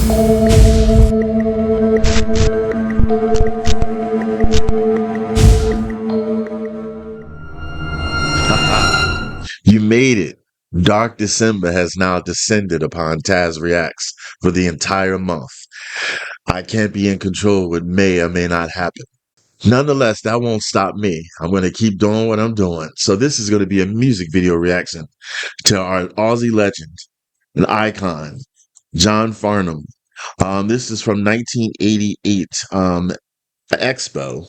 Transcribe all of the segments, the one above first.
You made it. Dark December has now descended upon Tazzz Reacts for the entire month. I can't be in control of what may or may not happen. Nonetheless, that won't stop me. I'm going to keep doing what I'm doing. So this is going to be a music video reaction to our Aussie legend, an icon, John Farnham. This is from 1988 Expo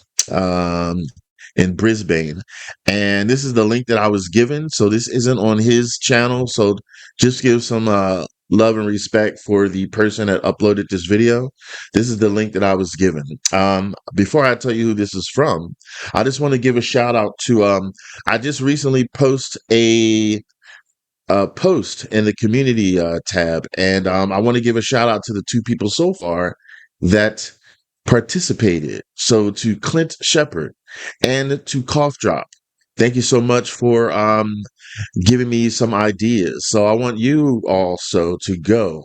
in Brisbane. And this is the link that I was given. So this isn't on his channel. So just give some love and respect for the person that uploaded this video. This is the link that I was given. Before I tell you who this is from, I just want to give a shout out to I just recently posted a post in the community tab, and I want to give a shout out to the two people so far that participated. So to Clint Shepard and to Cough Drop. Thank you so much for giving me some ideas. So I want you also to go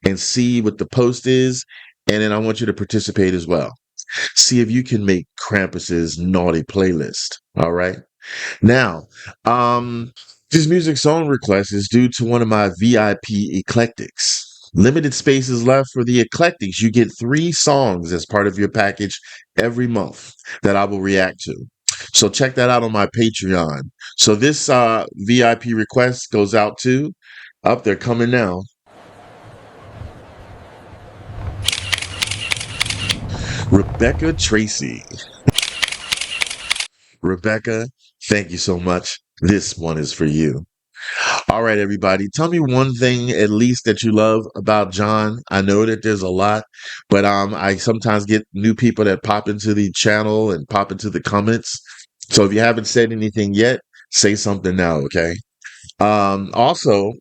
and see what the post is, and then I want you to participate as well. See if you can make Krampus's naughty playlist. All right. Now, this music song request is due to one of my VIP eclectics. Limited spaces left for the eclectics. You get 3 songs as part of your package every month that I will react to. So check that out on my Patreon. So this VIP request goes out to, they're coming now. Rebecca Tracy. Rebecca, thank you so much. This one is for you. All right, everybody. Tell me one thing at least that you love about John. I know that there's a lot, but I sometimes get new people that pop into the channel and pop into the comments. So if you haven't said anything yet, say something now, okay? Also,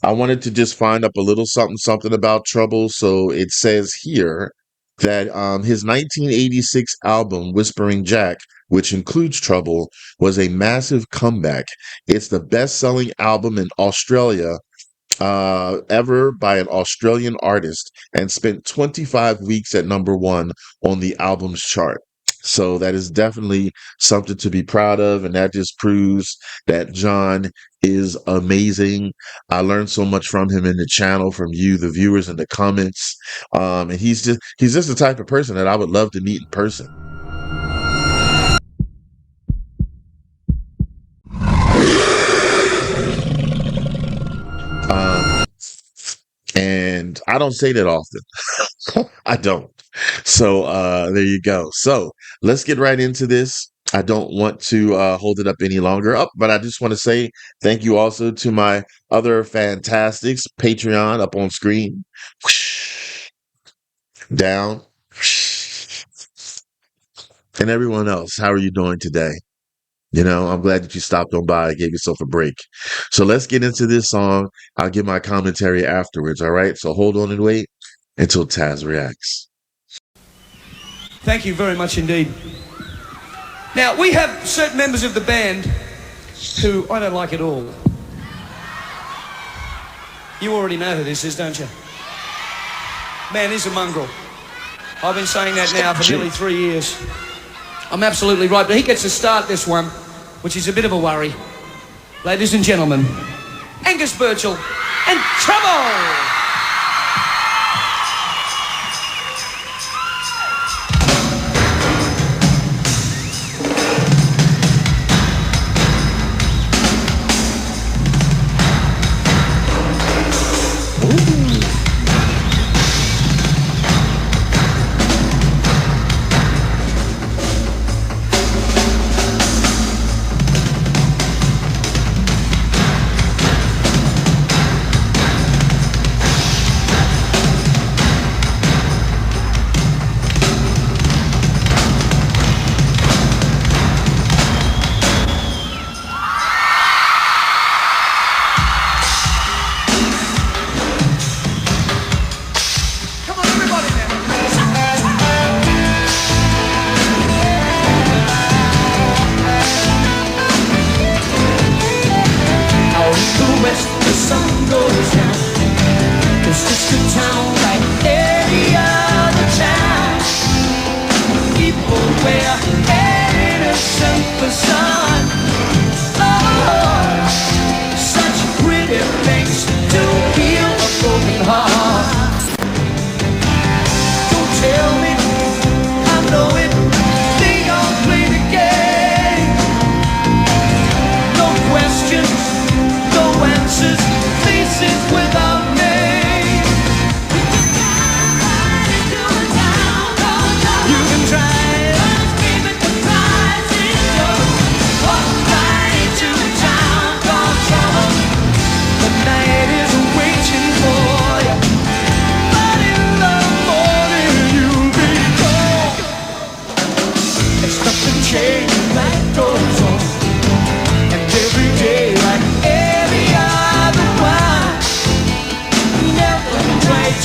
I wanted to just find up a little something about Trouble. So it says here that his 1986 album, Whispering Jack, which includes Trouble, was a massive comeback. It's the best-selling album in Australia ever by an Australian artist, and spent 25 weeks at #1 on the album's chart. So that is definitely something to be proud of, and that just proves that John is amazing. I learned so much from him in the channel, from you, the viewers, in the comments. And he's just the type of person that I would love to meet in person. And I don't say that often. I don't. So there you go. So let's get right into this. I don't want to hold it up any longer. But I just want to say thank you also to my other fantastics. Patreon up on screen. Down. And everyone else. How are you doing today? You know, I'm glad that you stopped on by and gave yourself a break. So let's get into this song. I'll give my commentary afterwards, all right? So hold on and wait until Tazzz reacts. Thank you very much indeed. Now, we have certain members of the band who I don't like at all. You already know who this is, don't you? Man is a mongrel. I've been saying that now for nearly 3 years. I'm absolutely right, but he gets to start this one, which is a bit of a worry. Ladies and gentlemen, Angus Birchall and Trouble!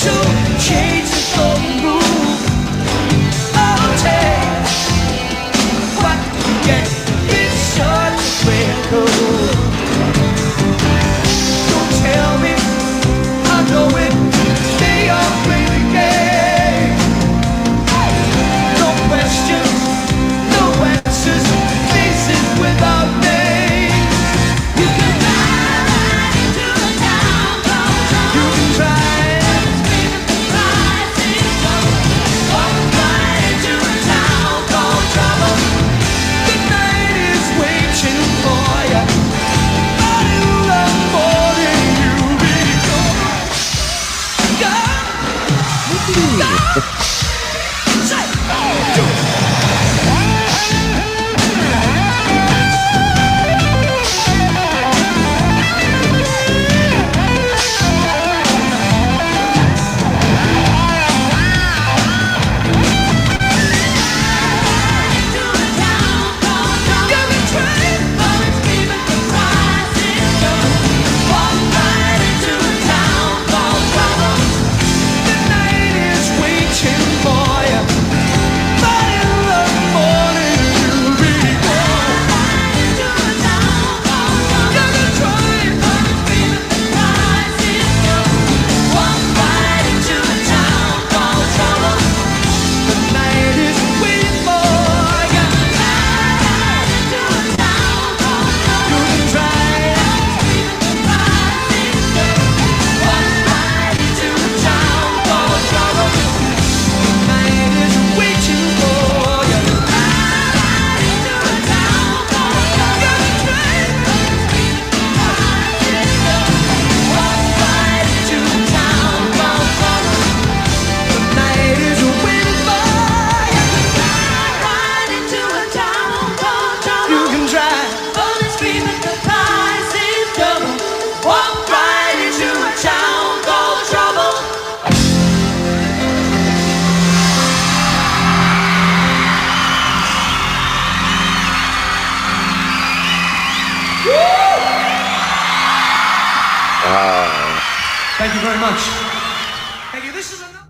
So change the golden rule. I'll take what you get. It's such a great cool. Don't tell me, I know it. Stay on, play the game. No questions, no answers, faces without names. You can ride into a town called trouble. You can try it. Walk right into a town called trouble. The night is waiting for you. But in the morning you'll be gone. Gone. Say, do it. Thank you very much. Thank you. This is another.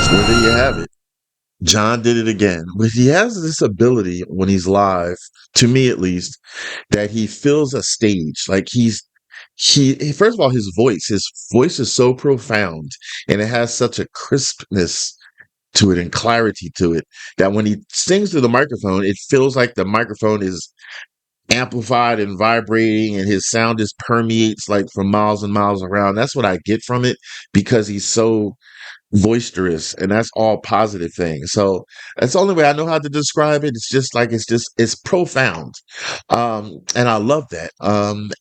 So there you have it. John did it again. But he has this ability when he's live, to me at least, that he fills a stage. Like first of all, his voice is so profound and it has such a crispness to it and clarity to it that when he sings to the microphone, it feels like the microphone is amplified and vibrating and his sound just permeates like for miles and miles around. That's what I get from it because he's so boisterous and that's all positive things. So that's the only way I know how to describe it. It's profound. And I love that.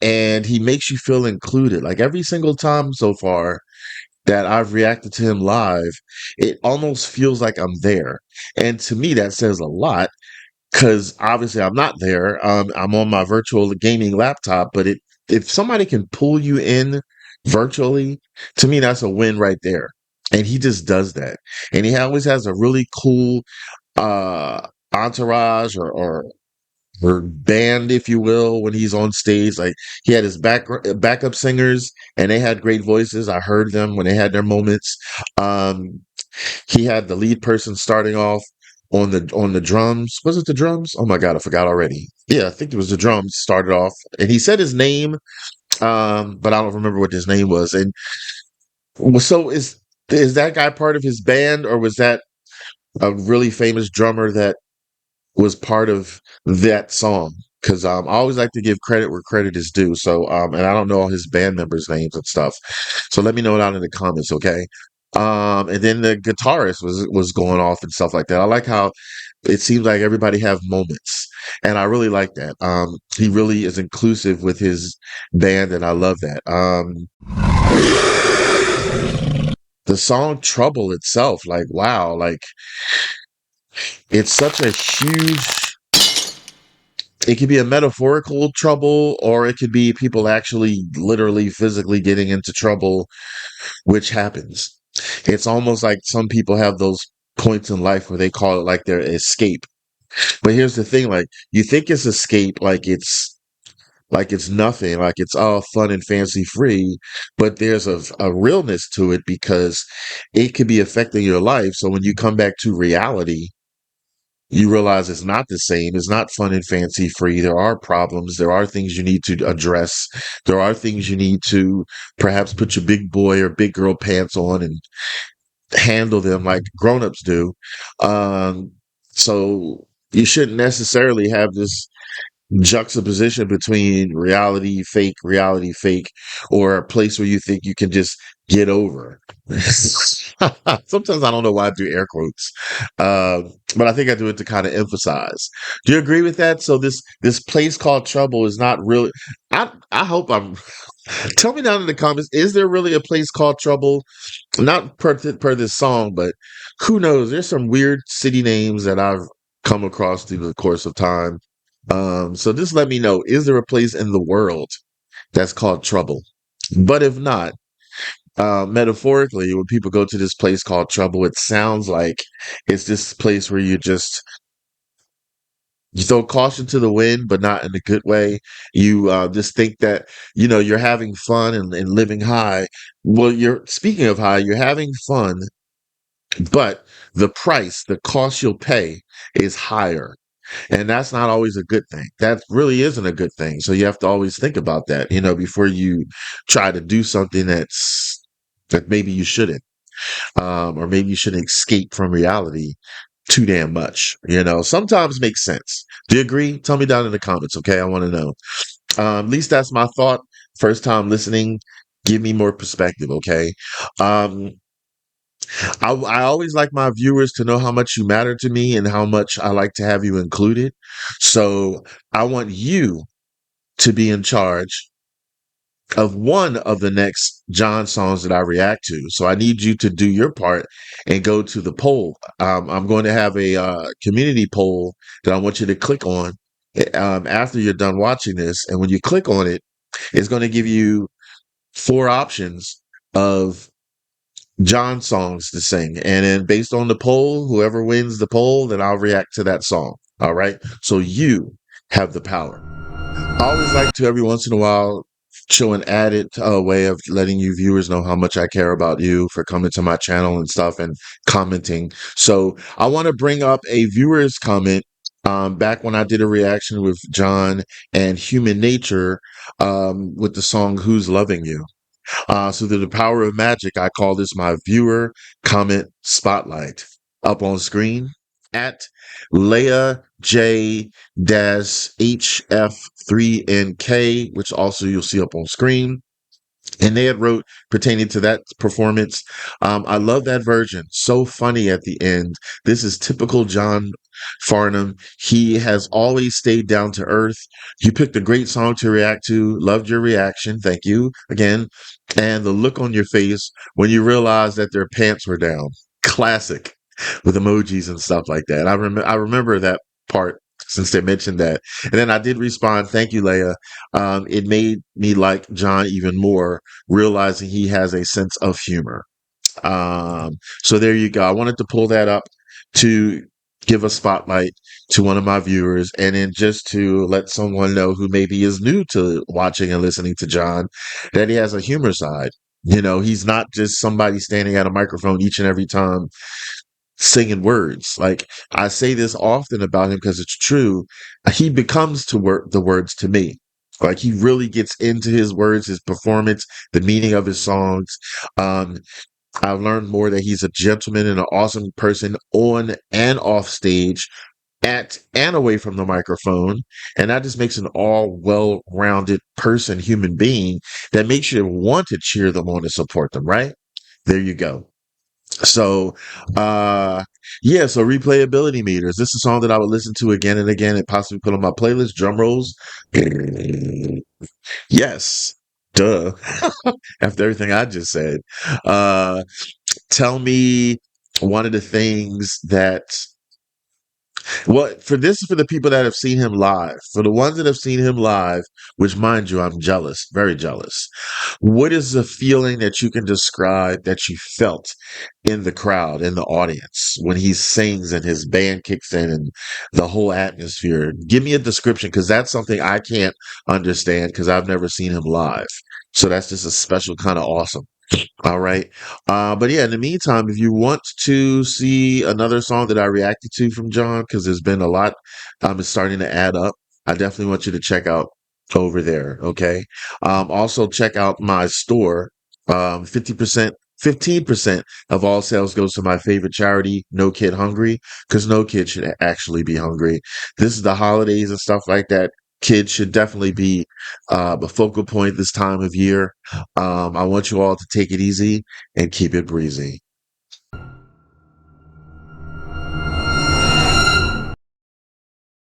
And he makes you feel included. Like every single time so far that I've reacted to him live, it almost feels like I'm there. And to me, that says a lot because obviously I'm not there. I'm on my virtual gaming laptop, but if somebody can pull you in virtually, to me that's a win right there. And he just does that. And he always has a really cool uh entourage or band, if you will, when he's on stage. Like he had his backup singers and they had great voices. I heard them when they had their moments. Um he had the lead person starting off on the drums. Was it the drums? Oh my god, I forgot already. Yeah, I think it was the drums started off. And he said his name, but I don't remember what his name was. And so is that guy part of his band, or was that a really famous drummer that was part of that song? Because I always like to give credit where credit is due. So and I don't know all his band members' names and stuff. So let me know down in the comments, okay? And then the guitarist was going off and stuff like that. I like how it seems like everybody have moments, and I really like that. He really is inclusive with his band, and I love that. The song "Trouble" itself, like wow, like it's such a huge. It could be a metaphorical trouble, or it could be people actually, literally, physically getting into trouble, which happens. It's almost like some people have those points in life where they call it like their escape. But here's the thing, like you think it's escape, like it's like it's nothing, like it's all fun and fancy free, but there's a realness to it because it could be affecting your life. So when you come back to reality, you realize it's not the same. It's not fun and fancy free. There are problems. There are things you need to address. There are things you need to perhaps put your big boy or big girl pants on and handle them like grown-ups do. Um, so you shouldn't necessarily have this juxtaposition between reality fake, or a place where you think you can just get over. Sometimes I don't know why I do air quotes, but I think I do it to kind of emphasize. Do you agree with that? So this place called Trouble is not really. I hope I'm. Tell me down in the comments. Is there really a place called Trouble? Not per this song, but who knows? There's some weird city names that I've come across through the course of time. So just let me know, is there a place in the world that's called Trouble? But if not, metaphorically, when people go to this place called Trouble, it sounds like it's this place where you throw caution to the wind, but not in a good way. You just think that you're having fun and living high. Well, you're speaking of high, you're having fun, but the price, the cost you'll pay is higher. And that's not always a good thing. That really isn't a good thing. So you have to always think about that, before you try to do something that maybe you shouldn't, or maybe you shouldn't escape from reality too damn much. Sometimes makes sense. Do you agree? Tell me down in the comments, okay? I want to know. At least that's my thought. First time listening, give me more perspective, okay? Um, I always like my viewers to know how much you matter to me and how much I like to have you included. So I want you to be in charge of one of the next John songs that I react to. So I need you to do your part and go to the poll. I'm going to have a community poll that I want you to click on after you're done watching this. And when you click on it, it's going to give you four options of John songs to sing. And then based on the poll, whoever wins the poll, then I'll react to that song. All right. So you have the power. I always like to every once in a while show an added way of letting you viewers know how much I care about you for coming to my channel and stuff and commenting. So I want to bring up a viewer's comment. Back when I did a reaction with John and Human Nature, with the song Who's Loving You. So through the power of magic, I call this my viewer comment spotlight. Up on screen at Leia J HF3NK, which also you'll see up on screen. And they had wrote pertaining to that performance. I love that version. So funny at the end. This is typical John Farnham. He has always stayed down to earth. You picked a great song to react to. Loved your reaction. Thank you again. And the look on your face when you realized that their pants were down. Classic, with emojis and stuff like that. I remember that part since they mentioned that. And then I did respond, thank you, Leia. It made me like John even more, realizing he has a sense of humor. So there you go. I wanted to pull that up to give a spotlight to one of my viewers, and then just to let someone know who maybe is new to watching and listening to John, that he has a humor side. He's not just somebody standing at a microphone each and every time singing words. Like, I say this often about him because it's true. He becomes the words to me. Like, he really gets into his words, his performance, the meaning of his songs. Um, I've learned more that he's a gentleman and an awesome person on and off stage, at and away from the microphone. And that just makes an all well-rounded person, human being, that makes you want to cheer them on and support them, right? There you go. So, yeah, so replayability meters. This is a song that I would listen to again and again and possibly put on my playlist. Drum rolls. Yes. Duh. After everything I just said. Tell me one of the things that Well, for this is for the people that have seen him live. For the ones that have seen him live, which mind you, I'm jealous, very jealous. What is the feeling that you can describe that you felt in the crowd, in the audience, when he sings and his band kicks in and the whole atmosphere? Give me a description because that's something I can't understand because I've never seen him live. So that's just a special kind of awesome. All right. But yeah, in the meantime, if you want to see another song that I reacted to from John, because there's been a lot, it's starting to add up. I definitely want you to check out over there. Okay. Also check out my store. 50%, 15% of all sales goes to my favorite charity, No Kid Hungry, because no kid should actually be hungry. This is the holidays and stuff like that. Kids should definitely be a focal point this time of year. I want you all to take it easy and keep it breezy.